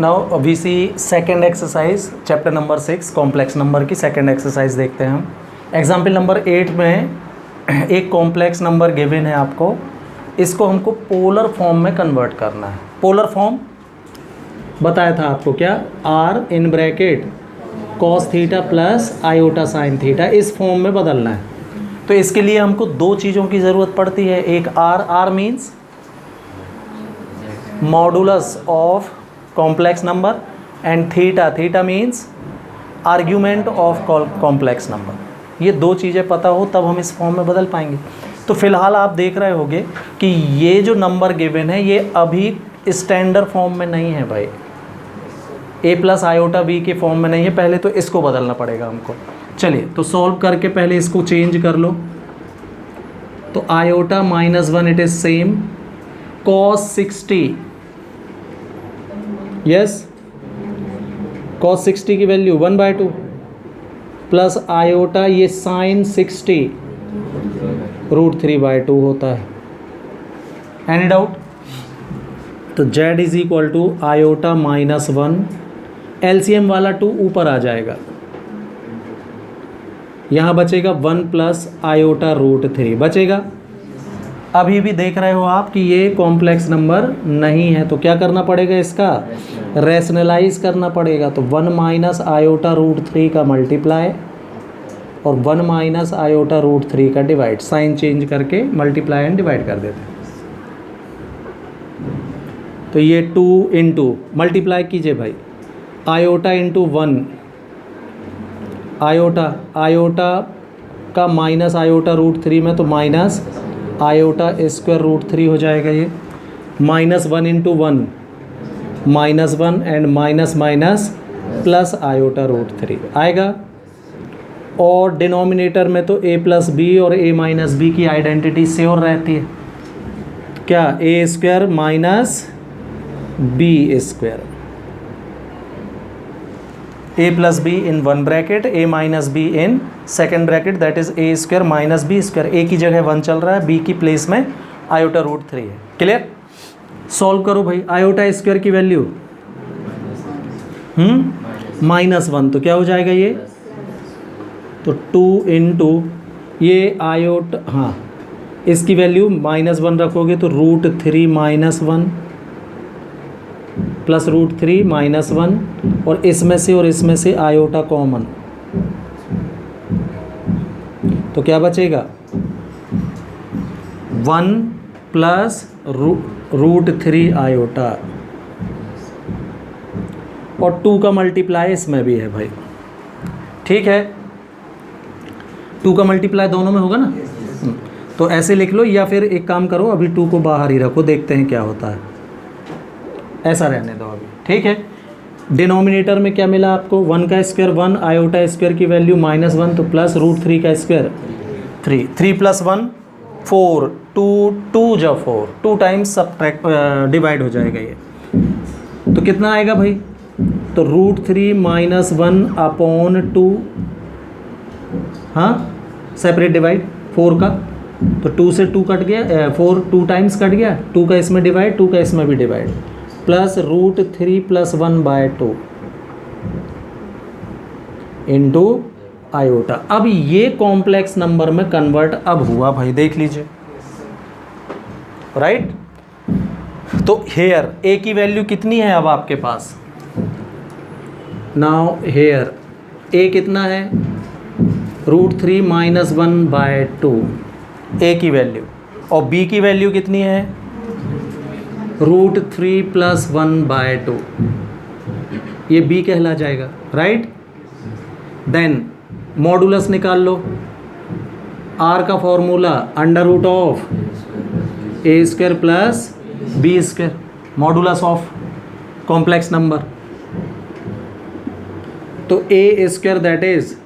Now we see second exercise chapter number 6 complex number की second exercise देखते हैं हम। एग्जाम्पल नंबर 8 में एक कॉम्प्लेक्स नंबर गिवन है आपको, इसको हमको पोलर फॉर्म में कन्वर्ट करना है। पोलर फॉर्म बताया था आपको क्या, r in bracket cos theta plus iota sine theta, इस फॉर्म में बदलना है। तो इसके लिए हमको दो चीज़ों की ज़रूरत पड़ती है, एक r means modulus of complex number and theta means argument of complex number. ये दो चीज़ें पता हो तब हम इस फॉर्म में बदल पाएंगे। तो फिलहाल आप देख रहे होंगे कि ये जो नंबर गिवन है ये अभी स्टैंडर्ड फॉर्म में नहीं है भाई, ए प्लस आयोटा बी के फॉर्म में नहीं है, पहले तो इसको बदलना पड़ेगा हमको। चलिए तो सॉल्व करके पहले इसको चेंज कर लो। तो iota -1 it is same cos 60, yes cos 60 की वैल्यू 1/2 प्लस आयोटा ये साइन 60 √3/2 होता है। Any doubt? तो z is equal to iota -1, LCM वाला 2 ऊपर आ जाएगा, यहाँ बचेगा 1 प्लस आयोटा √3 बचेगा। अभी भी देख रहे हो आप कि ये कॉम्प्लेक्स नंबर नहीं है, तो क्या करना पड़ेगा, इसका रैशनलाइज करना पड़ेगा। तो 1 माइनस आयोटा √3 का मल्टीप्लाई और 1 माइनस आयोटा √3 का डिवाइड, साइन चेंज करके मल्टीप्लाई एंड डिवाइड कर देते हैं। तो ये 2 इंटू मल्टीप्लाई कीजिए भाई, आयोटा इंटू 1 आयोटा का माइनस आयोटा √3 में, तो माइनस आयोटा स्क्वायर √3 हो जाएगा। ये -1 into 1 -1 and minus plus iota √3 आएगा। और डिनोमिनेटर में तो a प्लस बी और a माइनस बी की आइडेंटिटी श्योर रहती है, क्या a square minus b square, a plus b in one bracket a minus b in second bracket, that is a square minus b square. a की जगह 1 चल रहा है, b की प्लेस में आयोटा √3 है। क्लियर? सॉल्व करो भाई, आयोटा स्क्वायर की वैल्यू -1, तो क्या हो जाएगा ये, तो 2 इंटू ये आयोटा, हाँ इसकी वैल्यू -1 रखोगे तो √3 -1 प्लस √3 -1 और इसमें से आयोटा कॉमन, तो क्या बचेगा 1 प्लस √3 आयोटा और 2 का मल्टीप्लाई इसमें भी है भाई, ठीक है 2 का मल्टीप्लाई दोनों में होगा ना। तो ऐसे लिख लो, या फिर एक काम करो अभी 2 को बाहर ही रखो, देखते हैं क्या होता है, ऐसा रहने दो अभी, ठीक है। डिनोमिनेटर में क्या मिला आपको, 1 का स्क्वायर 1, आयोटा स्क्वायर की वैल्यू -1, तो प्लस √3 का स्क्वायर 3 प्लस 1 4, 2 जब 4 2 टाइम्स सब्ट्रैक्ट डिवाइड हो जाएगा ये, तो कितना आएगा भाई, तो √3 -1 अपॉन 2, हाँ सेपरेट डिवाइड 4 का, तो 2 से 2 कट गया, 4 2 टाइम्स कट गया, 2 का इसमें डिवाइड 2 का इसमें भी डिवाइड, प्लस √3 + 1/2 इंटू आयोटा। अब ये कॉम्प्लेक्स नंबर में कन्वर्ट अब हुआ भाई, देख लीजिए, राइट। तो हेयर ए की वैल्यू कितनी है अब आपके पास, नाउ हेयर ए कितना है, √3 - 1/2 ए की वैल्यू, और बी की वैल्यू कितनी है, √3 + 1/2, ये बी कहला जाएगा, राइट। देन मॉडुलस निकाल लो, आर का formula √(a² + b², modulus of complex number, तो a² दैट इज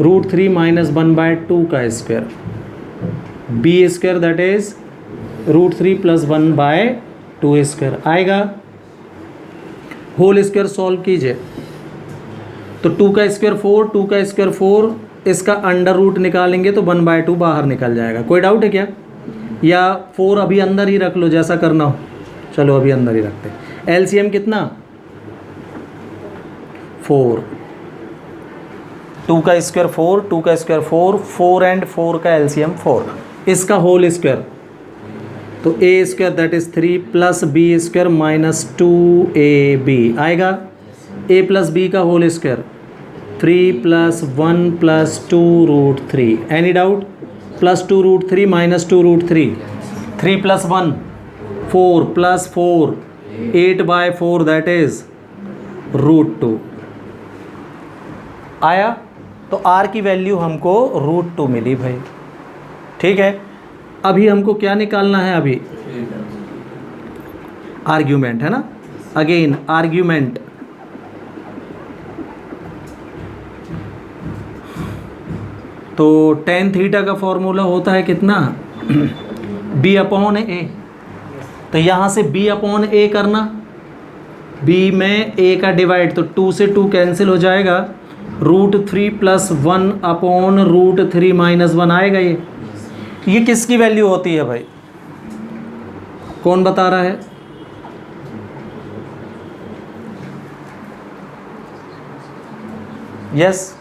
√3 - 1/2 का square, b² that is √3 + 1/2 square आएगा। होल स्क्वायर सॉल्व कीजिए, तो 2 का स्क्वायर 4, 2 का स्क्वायर 4, इसका अंडर रूट निकालेंगे तो 1/2 बाहर निकल जाएगा। कोई डाउट है क्या, या 4 अभी अंदर ही रख लो, जैसा करना हो। चलो अभी अंदर ही रखते हैं। एलसीएम कितना 4, 2 का स्क्वायर 4, 2 का स्क्वायर 4, 4 एंड 4 का एलसीएम 4, इसका होल स्क्वायर, तो A square that is 3 plus B square minus 2ab आएगा। a प्लस बी का whole square 3 plus 1 plus 2√3, any doubt? Plus 2√3 minus 2√3, 3 plus 1 4 plus 4 8/4 that is √2 आया। तो r की value हमको √2 मिली भाई, ठीक है। अभी हमको क्या निकालना है? अभी आर्ग्यूमेंट है ना, अगेन आर्ग्यूमेंट, तो tan थीटा का फॉर्मूला होता है कितना? b upon a. तो यहाँ से b अपॉन ए करना, b में a का डिवाइड, तो 2 से 2 कैंसिल हो जाएगा, √3 प्लस 1 अपॉन √3 माइनस 1 आएगा। ये किसकी वैल्यू होती है भाई? कौन बता रहा है? यस,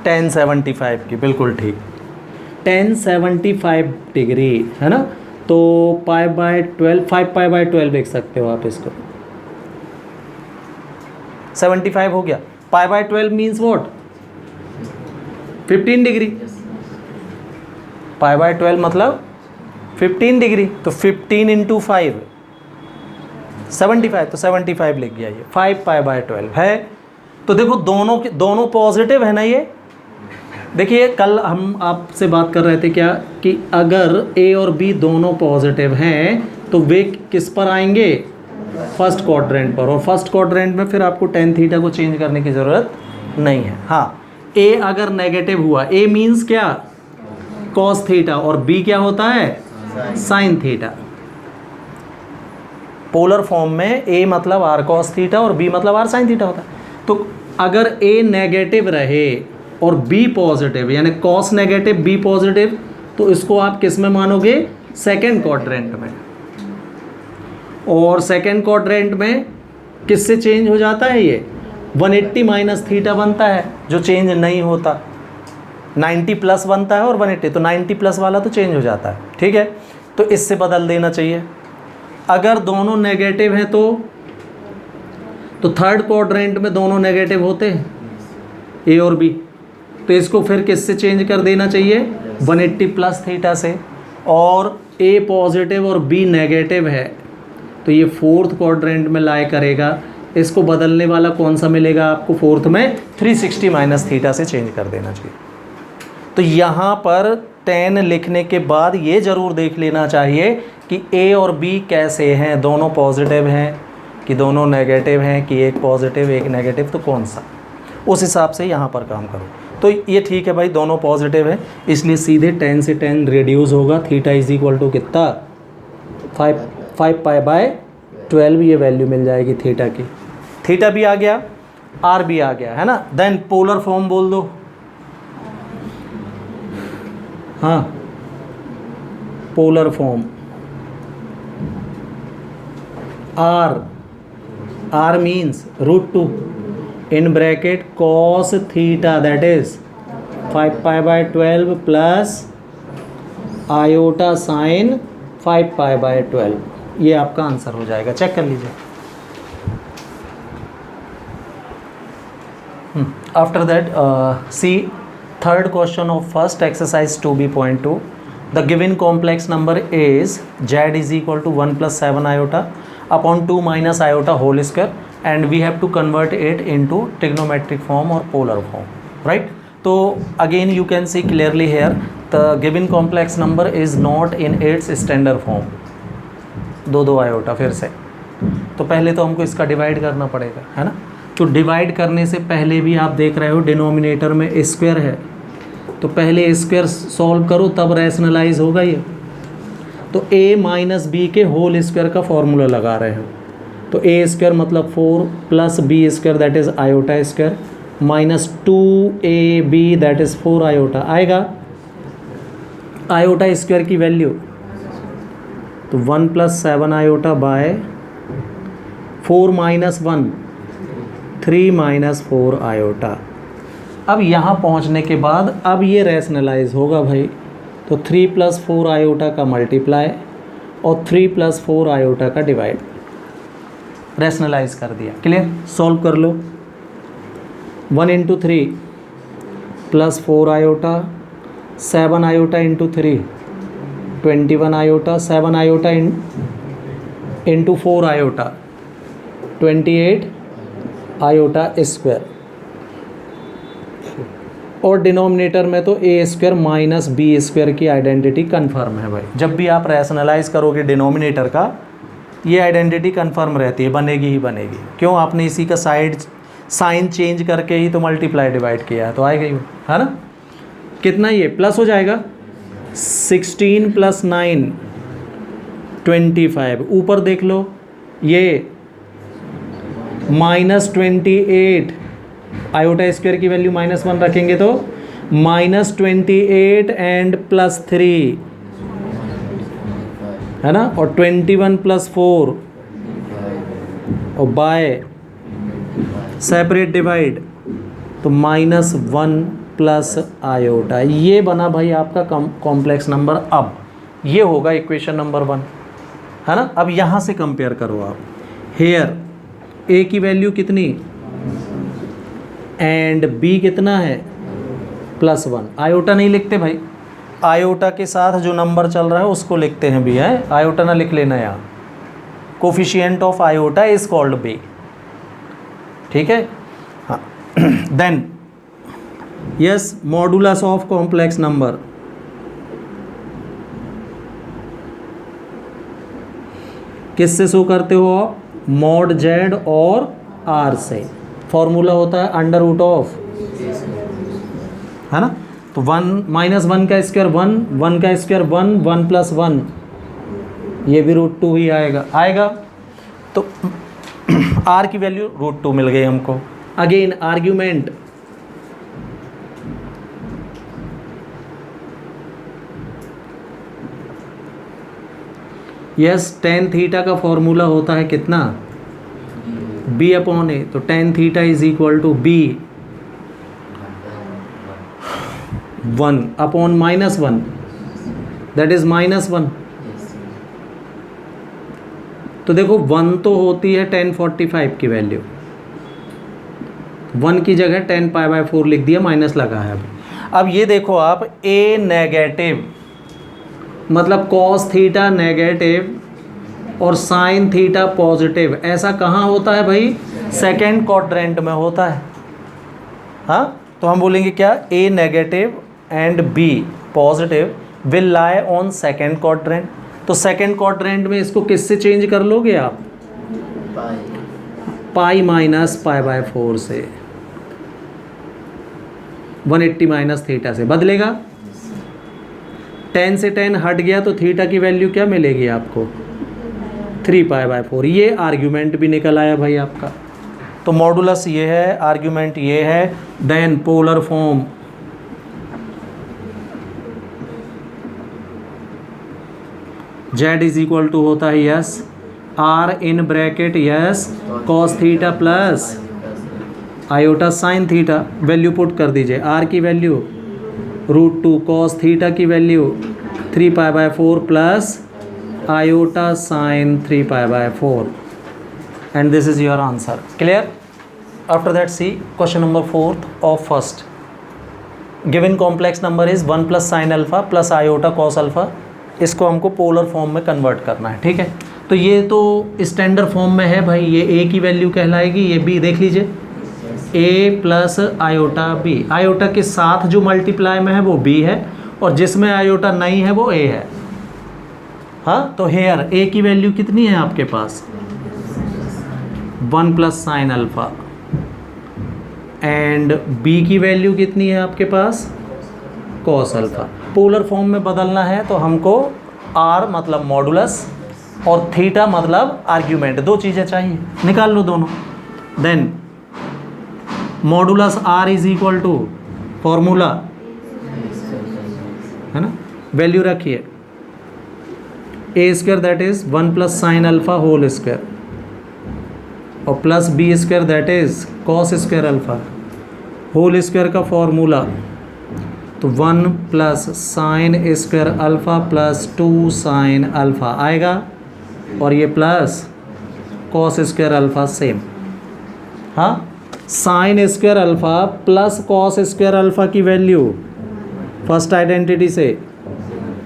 tan 75 की, बिल्कुल ठीक, tan 75 डिग्री है ना। तो π/12, 5π/12 लिख सकते हो आप इसको, 75 हो गया। π/12 मीन्स व्हाट? 15 डिग्री, π/12 मतलब 15 डिग्री, तो 15 इंटू 5 75, तो 75 लिख गया। ये 5π/12 है। तो देखो दोनों पॉजिटिव है ना। ये देखिए, कल हम आपसे बात कर रहे थे क्या कि अगर a और b दोनों पॉजिटिव हैं तो वे किस पर आएंगे? फर्स्ट क्वाड्रेंट पर। और फर्स्ट क्वाड्रेंट में फिर आपको tan थीटा को चेंज करने की ज़रूरत नहीं है। हाँ, a अगर नेगेटिव हुआ, a मीन्स क्या? cos थीटा, और b क्या होता है? sin theta. पोलर फॉर्म में a मतलब r cos थीटा और b मतलब r sin थीटा होता है। तो अगर a नेगेटिव रहे और b पॉजिटिव, यानी cos नेगेटिव b पॉजिटिव, तो इसको आप किस में मानोगे? सेकेंड क्वाड्रेंट में। और सेकेंड क्वाड्रेंट में किससे चेंज हो जाता है? ये 180 माइनस थीटा बनता है, जो चेंज नहीं होता। 90 प्लस बनता है और 180, तो 90 प्लस वाला तो चेंज हो जाता है, ठीक है। तो इससे बदल देना चाहिए। अगर दोनों नेगेटिव हैं तो थर्ड क्वाड्रेंट में दोनों नेगेटिव होते हैं, ए और बी, तो इसको फिर किससे चेंज कर देना चाहिए? 180 प्लस थीटा से। और ए पॉजिटिव और बी नेगेटिव है तो ये फोर्थ क्वाड्रेंट में लाई करेगा। इसको बदलने वाला कौन सा मिलेगा आपको? फोर्थ में 360 माइनस थीटा से चेंज कर देना चाहिए। तो यहाँ पर tan लिखने के बाद ये ज़रूर देख लेना चाहिए कि a और b कैसे हैं, दोनों पॉजिटिव हैं कि दोनों नेगेटिव हैं, कि एक पॉजिटिव एक नेगेटिव, तो कौन सा, उस हिसाब से यहाँ पर काम करो। तो ये ठीक है भाई, दोनों पॉजिटिव है, इसलिए सीधे tan से tan रिड्यूस होगा। थीटा इज इक्वल टू कितना? 5π/12 ये वैल्यू मिल जाएगी थीटा की। थीटा भी आ गया, आर भी आ गया, है ना। देन पोलर फॉर्म बोल दो। हाँ, polar form R means √2 in bracket cos theta that is 5π/12 plus iota sine 5π/12। ये आपका आंसर हो जाएगा, चेक कर लीजिए। After that see third question of first exercise 2b.2। The given complex number is z is equal to 1 + 7 iota upon 2 - iota whole square and we have to convert it into trigonometric form or polar form, right? So again you can see clearly here the given complex number is not in its standard form। दो iota फिर से, तो पहले तो हमको इसका divide करना पड़ेगा, है ना। तो डिवाइड करने से पहले भी आप देख रहे हो डिनोमिनेटर में स्क्वायर है, तो पहले स्क्वायर सॉल्व करो तब रैशनलाइज होगा ये। तो a - b के होल स्क्वायर का फॉर्मूला लगा रहे हो, तो a स्क्वायर मतलब 4 plus b square that is iota square minus 2ab that is 4 iota आएगा। आयोटा स्क्वायर की वैल्यू तो 1 + 7 आयोटा बाय 4 - 1 3 माइनस 4 आयोटा। अब यहाँ पहुँचने के बाद अब ये रैशनलाइज होगा भाई, तो 3 प्लस 4 आयोटा का मल्टीप्लाई और 3 प्लस 4 आयोटा का डिवाइड, रैशनलाइज कर दिया। क्लियर? सॉल्व कर लो। 1 into 3 plus 4 iota, 7 iota into 3 21 iota, 7 iota into 4 iota 28 iota square, और डिनोमिनेटर में तो A square minus b square की आइडेंटिटी कन्फर्म है भाई। जब भी आप रैशनलाइज करोगे डिनोमिनेटर का, ये आइडेंटिटी कन्फर्म रहती है, बनेगी ही बनेगी। क्यों? आपने इसी का साइन चेंज करके ही तो मल्टीप्लाई डिवाइड किया है, तो आएगा ही, है ना। कितना ये प्लस हो जाएगा, 16 प्लस 9 25। ऊपर देख लो, ये माइनस 28 आयोटा स्क्वायर की वैल्यू -1 रखेंगे तो -28 एंड प्लस 3, है ना, और 21 प्लस 4 और बाय सेपरेट डिवाइड, तो -1 प्लस आयोटा। ये बना भाई आपका कॉम्प्लेक्स नंबर। अब ये होगा इक्वेशन नंबर 1, है ना। अब यहाँ से कंपेयर करो आप, हेयर ए की वैल्यू कितनी एंड बी कितना है, +1। आयोटा नहीं लिखते भाई, आयोटा के साथ जो नंबर चल रहा है उसको लिखते हैं बी, है। आयोटा ना लिख लेना यहाँ, coefficient of iota is called b, ठीक है। हाँ then yes, modulus of complex number, किससे शो करते हो आप, मॉड जेड और आर से। फॉर्मूला होता है अंडर रूट ऑफ, है ना। तो 1 -1 का स्क्वायर 1, 1 का स्क्वायर 1, 1 प्लस 1, ये भी √2 ही आएगा। तो आर की वैल्यू √2 मिल गई हमको। Again argument, yes, tan theta का फॉर्मूला होता है कितना, b अपॉन ए। तो tan theta is equal to b 1 upon -1, that is -1। तो देखो 1 तो होती है tan 45 की वैल्यू, 1 की जगह tan π/4 लिख दिया, माइनस लगा है। अब ये देखो आप, a नेगेटिव मतलब cos थीटा नेगेटिव और sin थीटा पॉजिटिव, ऐसा कहाँ होता है भाई, सेकेंड क्वाड्रेंट में होता है। हाँ, तो हम बोलेंगे क्या, a negative and b positive will lie on second quadrant. तो सेकेंड क्वाड्रेंट में इसको किससे चेंज कर लोगे आप, पाई माइनस π/4 से, 180 माइनस थीटा से बदलेगा। tan से tan हट गया तो थीटा की वैल्यू क्या मिलेगी आपको, 3π/4। ये आर्ग्यूमेंट भी निकल आया भाई आपका। तो मॉडुलस ये है, आर्ग्यूमेंट ये है। Then polar form, z is equal to होता है yes r in bracket yes cos theta plus iota sin theta. Value put कर दीजिए, r की वैल्यू √2, cos थीटा की value 3π/4 plus iota sin 3π/4, and this is your answer. Clear? After that see question number 4th of first. Given complex number is 1 plus sin alpha plus iota cos alpha. इसको हमको polar form में convert करना है, ठीक है। तो ये तो स्टैंडर्ड फॉर्म में है भाई, ये a की वैल्यू कहलाएगी, ये b देख लीजिए, a plus iota b। Iota के साथ जो मल्टीप्लाई में है वो b है, और जिसमें आयोटा नहीं है वो a है। हाँ, तो हेयर a की वैल्यू कितनी है आपके पास, 1 plus sine alpha, and b की वैल्यू कितनी है आपके पास, कॉस अल्फा। पोलर फॉर्म में बदलना है तो हमको r मतलब मॉडुलस और थीटा मतलब आर्ग्यूमेंट, दो चीज़ें चाहिए, निकाल लो दोनों। Then modulus r is equal to formula, है ना, वैल्यू रखिए a square that is 1 plus sine alpha whole square और plus B square that is cos square alpha, whole square का फॉर्मूला तो 1 plus sine square alpha plus 2 sine alpha आएगा, और ये plus cos square alpha same. हाँ, sine square alpha plus cos square alpha की value first identity से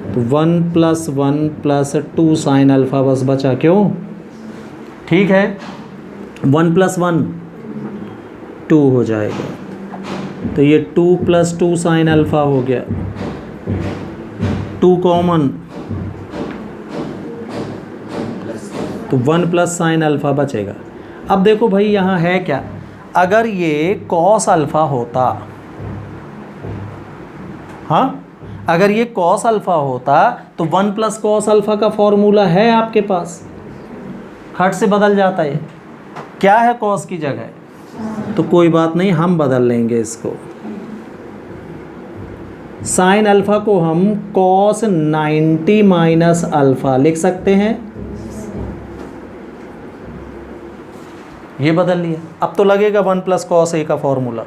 तो 1 plus 1 plus 2 sine alpha बस बचा, क्यों? ठीक है, 1 प्लस 1 2 हो जाएगा, तो ये 2 प्लस 2 साइन अल्फा हो गया, 2 कॉमन तो 1 प्लस साइन अल्फा बचेगा। अब देखो भाई यहाँ है क्या, अगर ये कॉस अल्फा होता, हाँ अगर ये कॉस अल्फा होता तो 1 प्लस कॉस अल्फा का फॉर्मूला है आपके पास, हट से बदल जाता है। क्या है कॉस की जगह, तो कोई बात नहीं, हम बदल लेंगे इसको। साइन अल्फा को हम कॉस 90 माइनस अल्फा लिख सकते हैं, ये बदल लिया। अब तो लगेगा 1 प्लस कॉस ए का फॉर्मूला,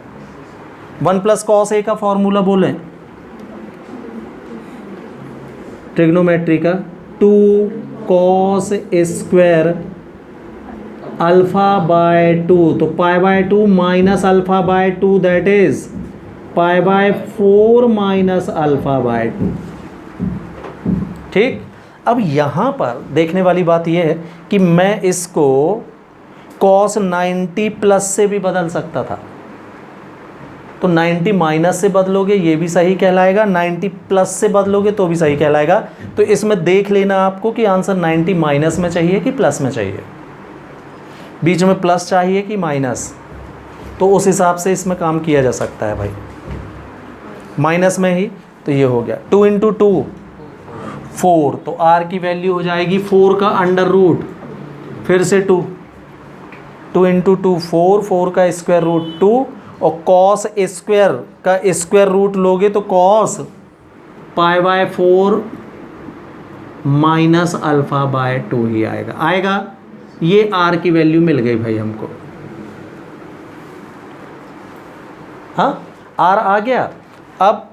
1 प्लस कॉस ए का फॉर्मूला बोलें ट्रिग्नोमेट्री का, 2 कॉस स्क्वायर अल्फा बाय 2, तो pi by 2 minus alpha by 2 that is pi by 4 minus alpha by 2। ठीक, अब यहाँ पर देखने वाली बात यह है कि मैं इसको कॉस 90 प्लस से भी बदल सकता था, तो 90 माइनस से बदलोगे ये भी सही कहलाएगा, 90 प्लस से बदलोगे तो भी सही कहलाएगा। तो इसमें देख लेना आपको कि आंसर 90 माइनस में चाहिए कि प्लस में चाहिए, बीच में प्लस चाहिए कि माइनस, तो उस हिसाब से इसमें काम किया जा सकता है भाई। माइनस में ही तो ये हो गया 2 इंटू 2 4, तो r की वैल्यू हो जाएगी 4 का अंडर रूट, फिर से 2 इंटू 2 4, 4 का स्क्वायर रूट 2, और कॉस स्क्वायर का स्क्वायर रूट लोगे तो cos pi by 4 minus alpha by 2 ही आएगा। ये r की वैल्यू मिल गई भाई हमको, हाँ r आ गया। अब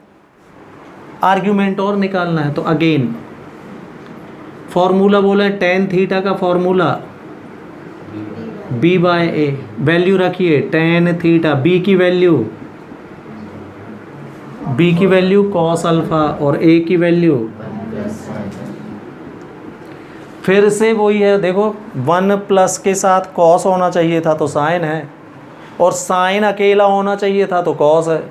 आर्ग्यूमेंट और निकालना है, तो अगेन फॉर्मूला बोला है टेन थीटा का फॉर्मूला b बाय ए, वैल्यू रखिए टेन थीटा, b की वैल्यू कॉस अल्फा और a की वैल्यू, फिर से वही है, देखो 1 प्लस के साथ कॉस होना चाहिए था तो साइन है, और साइन अकेला होना चाहिए था तो कॉस है,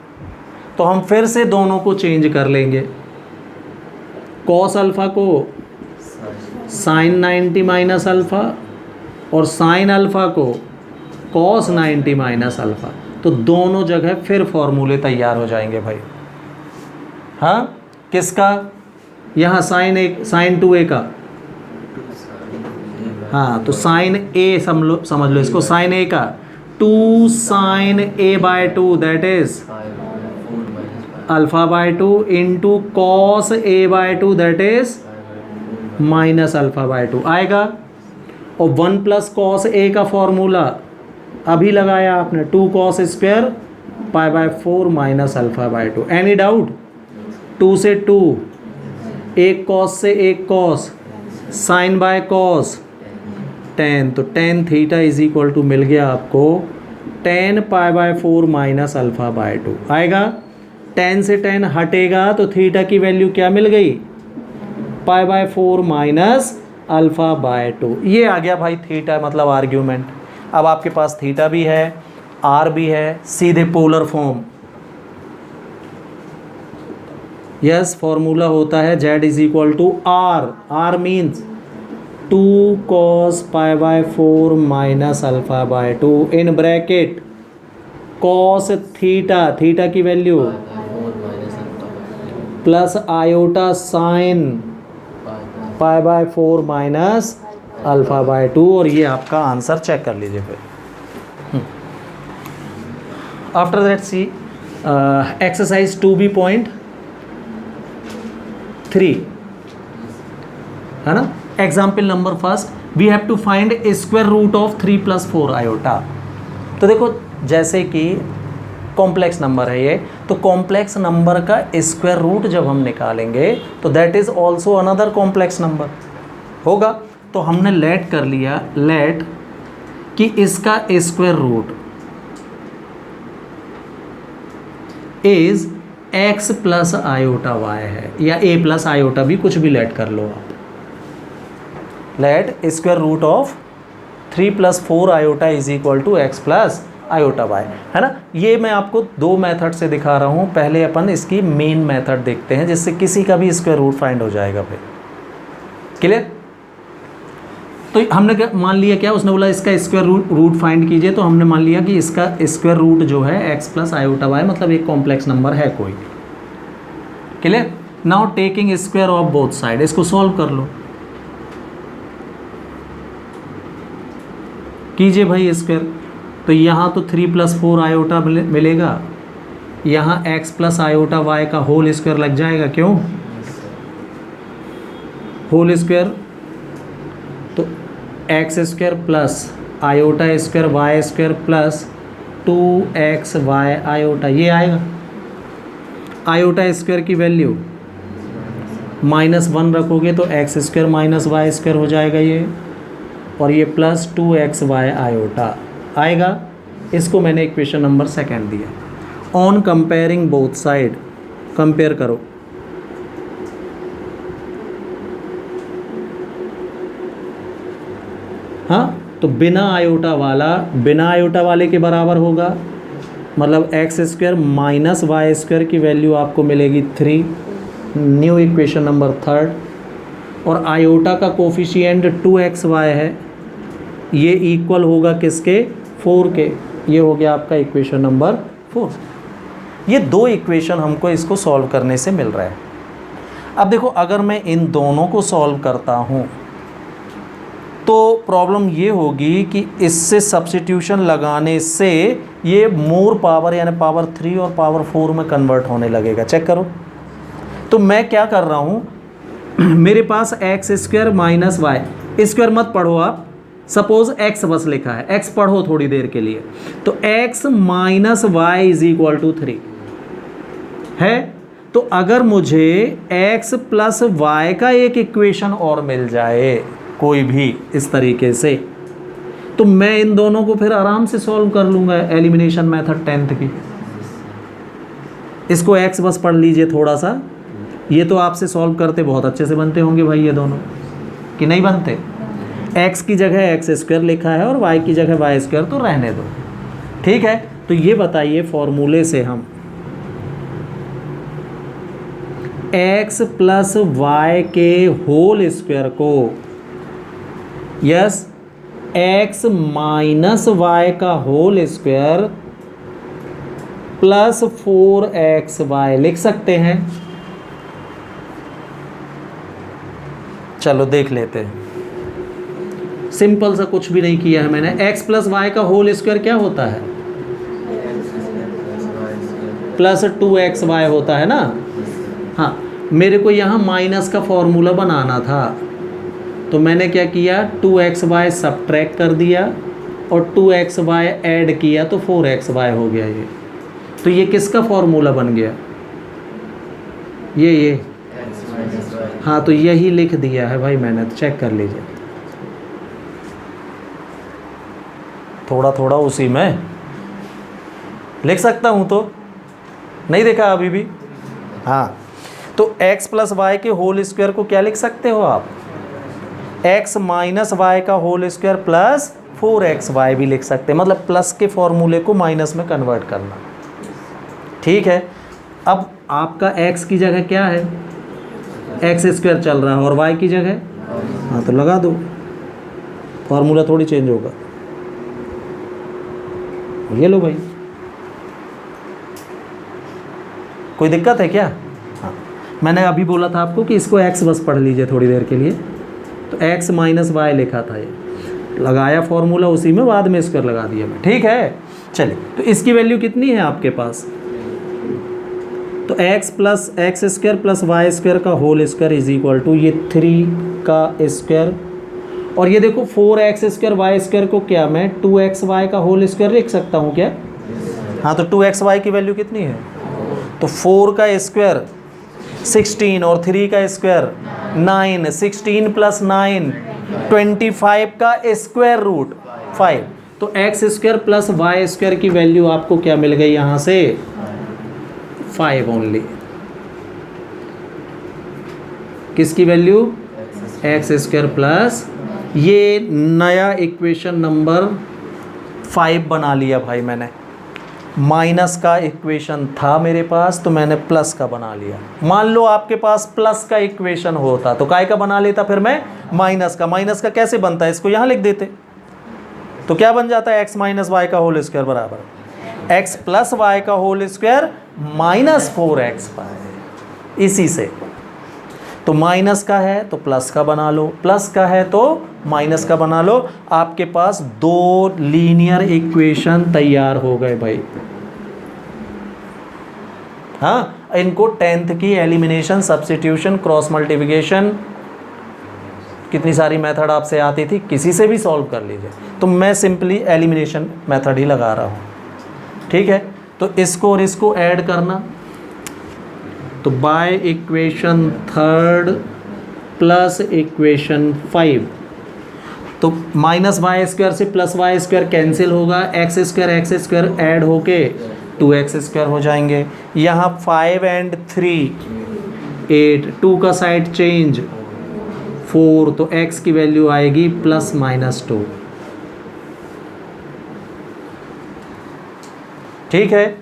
तो हम फिर से दोनों को चेंज कर लेंगे। कॉस अल्फा को साइन 90 माइनस अल्फा और साइन अल्फा को कॉस 90 माइनस अल्फा, तो दोनों जगह फिर फॉर्मूले तैयार हो जाएंगे भाई। हाँ, किसका, यहाँ साइन 2a का, हाँ तो साइन a समझ लो इसको, साइन a का 2 sine a by 2 that is alpha by 2 into cos a by 2 that is minus alpha by 2 आएगा। और 1 प्लस कॉस a का फॉर्मूला अभी लगाया आपने, 2 cos square pi by 4 minus alpha by 2। Any doubt, 2 से 2, एक cos से एक cos, sine by cos ten, तो ten theta is equal to मिल गया आपको 10 पाई बाय 4 माइनस अल्फा बाय 2 आएगा। 10 से 10 हटेगा तो थीटा की वैल्यू क्या मिल गई, पाई बाय 4 माइनस अल्फा बाय 2। ये आ गया भाई थीटा, मतलब आर्ग्यूमेंट। अब आपके पास थीटा भी है, आर भी है, सीधे पोलर फॉर्म। यस, फॉर्मूला होता है z is equal to r, r means 2 cos pi by 4 minus alpha by 2 in bracket cos theta, theta की value plus iota sine pi by 4 minus alpha by 2, और ये आपका answer check कर लीजिए फिर। After that C exercise 2b.3 है ना। Example number first, we have to find square root of 3 + 4 iota. तो देखो जैसे कि कॉम्प्लेक्स नंबर है ये, तो कॉम्प्लेक्स नंबर का स्क्वायर रूट जब हम निकालेंगे तो that is also another complex number होगा। तो हमने लेट कर लिया, लेट कि इसका square root is x + iota y है, या a + आयोटा भी, कुछ भी लेट कर लो आप। Let square root of 3 + 4 iota is equal to x + iota y, है ना। ये मैं आपको दो मेथड से दिखा रहा हूँ। पहले अपन इसकी मेन मेथड देखते हैं जिससे किसी का भी स्क्वायर रूट फाइंड हो जाएगा भाई। क्लियर? तो हमने क्या मान लिया, क्या उसने बोला इसका स्क्वायर रूट फाइंड कीजिए, तो हमने मान लिया कि इसका स्क्वायर रूट जो है x + आयोटा y, मतलब एक कॉम्प्लेक्स नंबर है कोई। Clear? Now taking square of both side, इसको सॉल्व कर लो, कीजिए भाई स्क्वायर। तो यहाँ तो 3 + 4 आयोटा मिलेगा, यहाँ x + आयोटा y का होल स्क्वायर लग जाएगा, क्यों होल स्क्वायर, तो x² plus iota square y² plus 2xy iota, ये आएगा। आयोटा स्क्वायर की वैल्यू -1 रखोगे तो x² - y² हो जाएगा ये, और ये प्लस 2xy आयोटा आएगा। इसको मैंने इक्वेशन नंबर 2 दिया। On comparing both side, compare करो, हाँ, तो बिना आयोटा वाले के बराबर होगा, मतलब x² - y² की वैल्यू आपको मिलेगी 3, न्यू इक्वेशन नंबर 3। और आयोटा का कोफिशिएंट 2xy है, ये इक्वल होगा किसके, 4 के, ये हो गया आपका इक्वेशन नंबर 4। ये दो इक्वेशन हमको इसको सॉल्व करने से मिल रहा है। अब देखो अगर मैं इन दोनों को सॉल्व करता हूँ तो प्रॉब्लम ये होगी कि इससे सब्स्टिट्यूशन लगाने से ये मोर पावर यानी पावर 3 और पावर 4 में कन्वर्ट होने लगेगा। चेक करो, तो मैं क्या कर रहा हूँ, मेरे पास x² - y स्क्वायर मत पढ़ो आप, सपोज x बस लिखा है, x पढ़ो थोड़ी देर के लिए, तो x - y = 3 है। तो अगर मुझे x + y का एक इक्वेशन और मिल जाए कोई भी इस तरीके से, तो मैं इन दोनों को फिर आराम से सॉल्व कर लूँगा, एलिमिनेशन मेथड 10th की। इसको x बस पढ़ लीजिए थोड़ा सा, ये तो आपसे सॉल्व करते बहुत अच्छे से बनते होंगे भाई ये दोनों, कि नहीं बनते। x की जगह x² लिखा है और y की जगह y², तो रहने दो, ठीक है। तो ये बताइए फॉर्मूले से हम x + y के होल स्क्वायर को, यस, x - y का होल स्क्वायर प्लस 4xy लिख सकते हैं। चलो देख लेते हैं, सिंपल सा, कुछ भी नहीं किया है मैंने। x + y का होल स्क्वायर क्या होता है, प्लस 2xy होता है ना। हाँ, मेरे को यहाँ माइनस का फॉर्मूला बनाना था, तो मैंने क्या किया, 2xy सब्ट्रैक्ट कर दिया और 2xy ऐड किया तो 4xy हो गया ये। तो ये किसका फॉर्मूला बन गया, ये हाँ, तो यही लिख दिया है भाई मैंने, तो चेक कर लीजिए थोड़ा थोड़ा, उसी में लिख सकता हूँ, तो नहीं देखा अभी भी। हाँ, तो x + y के होल स्क्वायर को क्या लिख सकते हो आप, x - y का होल स्क्वायर प्लस 4xy भी लिख सकते हैं, मतलब प्लस के फॉर्मूले को माइनस में कन्वर्ट करना, ठीक है। अब आपका x की जगह क्या है, x² चल रहा है, और y की जगह, हाँ तो लगा दो, फॉर्मूला थोड़ी चेंज होगा। ये लो भाई, कोई दिक्कत है क्या? हाँ, मैंने अभी बोला था आपको कि इसको x बस पढ़ लीजिए थोड़ी देर के लिए, तो x - y लिखा था, ये लगाया फॉर्मूला उसी में, बाद में स्क्वायर लगा दिया मैं, ठीक है। चलिए, तो इसकी वैल्यू कितनी है आपके पास, तो x + x² + y² का whole square is equal to ये 3 का स्क्वायर और ये देखो 4x² वाई स्क्वायर को क्या मैं 2xy का होल स्क्वायर लिख सकता हूँ क्या? हाँ, तो 2xy की वैल्यू कितनी है? तो 4 का स्क्वायर 16 और 3 का स्क्वायर 9, 16 + 9 25 का स्क्वायर रूट 5। तो x² + y² की वैल्यू आपको क्या मिल गई यहाँ से? 5 ओनली। किसकी वैल्यू? x² प्लस, ये नया इक्वेशन नंबर 5 बना लिया भाई मैंने। माइनस का इक्वेशन था मेरे पास तो मैंने प्लस का बना लिया। मान लो आपके पास प्लस का इक्वेशन होता तो काय का बना लेता फिर मैं? माइनस का। माइनस का कैसे बनता है? इसको यहाँ लिख देते तो क्या बन जाता है? x - y का होल स्क्वायर बराबर x + y का होल स्क्वायर -4xy। इसी से तो माइनस का है तो प्लस का बना लो, प्लस का है तो माइनस का बना लो। आपके पास 2 लीनियर इक्वेशन तैयार हो गए भाई। हाँ, इनको 10th की एलिमिनेशन, सब्स्टिट्यूशन, क्रॉस मल्टीप्लिकेशन, कितनी सारी मेथड आपसे आती थी, किसी से भी सॉल्व कर लीजिए। तो मैं सिंपली एलिमिनेशन मेथड ही लगा रहा हूँ। ठीक है, तो इसको और इसको ऐड करना, तो बाय इक्वेशन 3 प्लस इक्वेशन 5, तो -y² से +y² कैंसिल होगा, x² ऐड होके 2x² हो जाएंगे। यहाँ 5 और 3 8, 2 का साइड चेंज 4, तो x की वैल्यू आएगी ±2। ठीक है,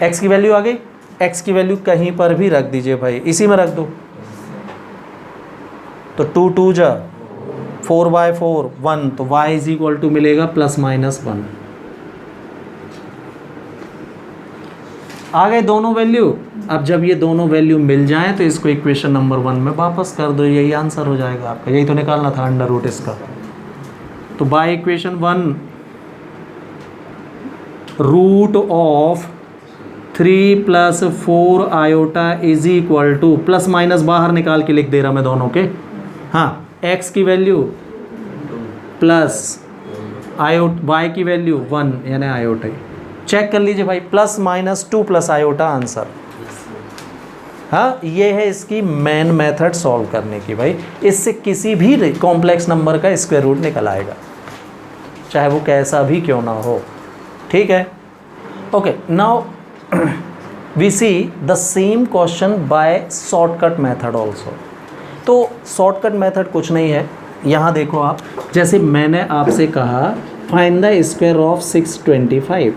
x की वैल्यू आ गई। x की वैल्यू कहीं पर भी रख दीजिए भाई, इसी में रख दो। तो 2 2 जा 4/4 1, तो y मिलेगा ±1। आ गए दोनों वैल्यू। अब जब ये दोनों वैल्यू मिल जाएं तो इसको इक्वेशन नंबर 1 में वापस कर दो, यही आंसर हो जाएगा आपका। यही तो निकालना था अंडर रूट इसका। तो by equation 1 root of 3 + 4 iota is equal to, plus minus बाहर निकाल के लिख दे रहा मैं दोनों के। हाँ, x की वैल्यू प्लस y की वैल्यू 1 यानी आयोटा। चेक कर लीजिए भाई, +-2 + आयोटा आंसर। हाँ, ये है इसकी मेन मेथड सॉल्व करने की भाई। इससे किसी भी कॉम्प्लेक्स नंबर का स्क्वायर रूट निकल आएगा, चाहे वो कैसा भी क्यों ना हो। ठीक है, okay. Now we see the same question by shortcut method also। तो शॉर्टकट मेथड कुछ नहीं है, यहाँ देखो आप, जैसे मैंने आपसे कहा find the square of 625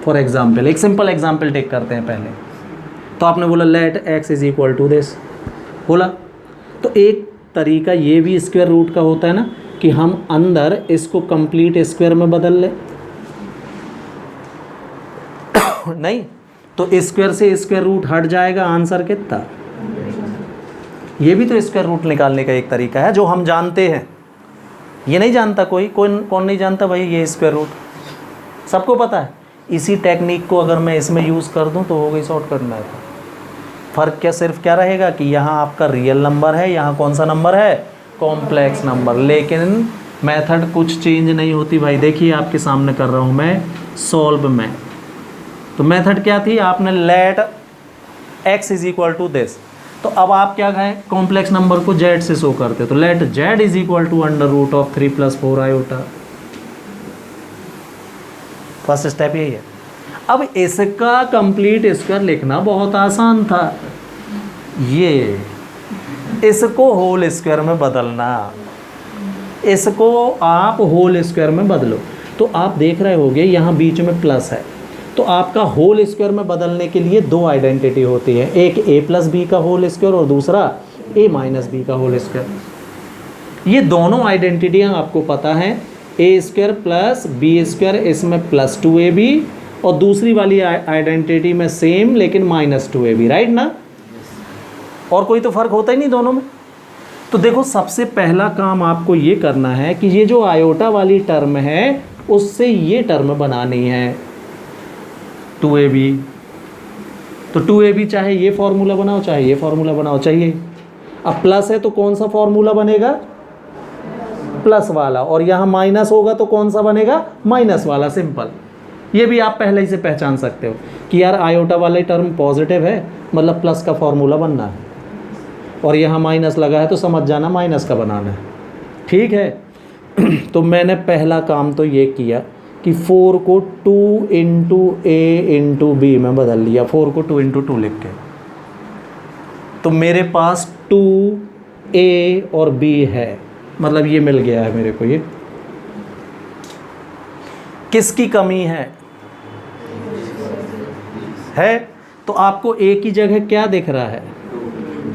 for example. एक सिंपल एग्जाम्पल टेक करते हैं पहले। तो आपने बोला let x is equal to this बोला, तो एक तरीका ये भी स्क्वायर रूट का होता है ना कि हम अंदर इसको कंप्लीट स्क्वायर में बदल लें। नहीं तो स्क्वायर से स्क्वायर रूट हट जाएगा, आंसर कितना? ये भी तो स्क्वायर रूट निकालने का एक तरीका है जो हम जानते हैं। ये नहीं जानता कोई, कौन नहीं जानता भाई ये स्क्वायर रूट? सबको पता है। इसी टेक्निक को अगर मैं इसमें यूज़ कर दूं तो हो गई शॉर्टकट मेथड। फ़र्क क्या सिर्फ क्या रहेगा कि यहाँ आपका रियल नंबर है, यहाँ कौन सा नंबर है? Complex number. लेकिन मेथड कुछ चेंज नहीं होती भाई। देखिए आपके सामने कर रहा हूँ मैं सॉल्व में। तो मेथड क्या थी? आपने let x is equal to this. तो अब आप क्या कहें? कॉम्प्लेक्स नंबर को z से शो करते, तो let z is equal to √3 + 4 iota. First step यही है। अब इसका कंप्लीट स्क्वायर लिखना बहुत आसान था, ये इसको होल स्क्वायर में बदलना। इसको आप होल स्क्वायर में बदलो तो आप देख रहे होगे यहाँ बीच में प्लस है। तो आपका होल स्क्वायर में बदलने के लिए 2 आइडेंटिटी होती है, एक a + b का होल स्क्वायर और दूसरा a - b का होल स्क्वायर। ये दोनों आइडेंटिटियाँ आपको पता हैं, a² + b², इसमें +2ab, और दूसरी वाली आइडेंटिटी में सेम लेकिन -2ab, राइट ना? और कोई तो फ़र्क होता ही नहीं दोनों में। तो देखो सबसे पहला काम आपको ये करना है कि ये जो आयोटा वाली टर्म है उससे ये टर्म बनानी है 2ab। तो 2ab चाहे ये फॉर्मूला बनाओ चाहे ये फॉर्मूला बनाओ, चाहिए। अब प्लस है तो कौन सा फॉर्मूला बनेगा? प्लस वाला, और यहाँ माइनस होगा तो कौन सा बनेगा, माइनस वाला, सिंपल। ये भी आप पहले ही से पहचान सकते हो कि यार आयोटा वाला टर्म पॉजिटिव है, मतलब प्लस का फॉर्मूला बनना है, और यहाँ माइनस लगा है तो समझ जाना माइनस का बनाना है, ठीक है। तो मैंने पहला काम तो ये किया कि 4 को 2 इंटू ए इंटू बी में बदल लिया, 4 को 2 इंटू 2 लिख के, तो मेरे पास 2a और b है, मतलब ये मिल गया है मेरे को। ये किसकी कमी है तो आपको a की जगह क्या दिख रहा है,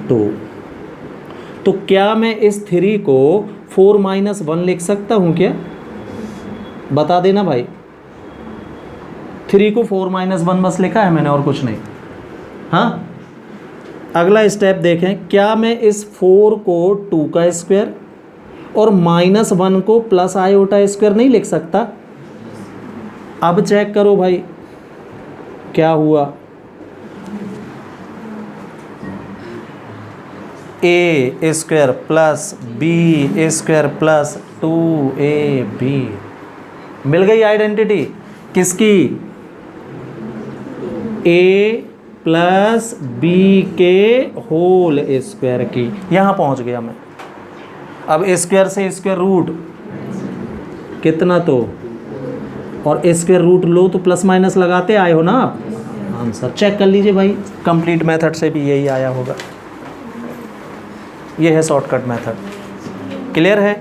2। तो क्या मैं इस 3 को 4 - 1 लिख सकता हूँ क्या, बता देना भाई। 3 को 4 - 1 बस लिखा है मैंने, और कुछ नहीं। हाँ, अगला स्टेप देखें, क्या मैं इस 4 को 2 का स्क्वायर और -1 को प्लस आयोटा स्क्वायर नहीं लिख सकता। अब चेक करो भाई क्या हुआ, a square plus b square plus 2ab, मिल गई आइडेंटिटी किसकी, a प्लस b के होल स्क्वायर की। यहाँ पहुँच गया मैं। अब स्क्वायर से स्क्वायर रूट कितना, तो और स्क्वायर रूट लो तो प्लस माइनस लगाते आए हो ना आप, आंसर चेक कर लीजिए भाई। कंप्लीट मेथड से भी यही आया होगा, ये है शॉर्टकट मेथड। क्लियर है।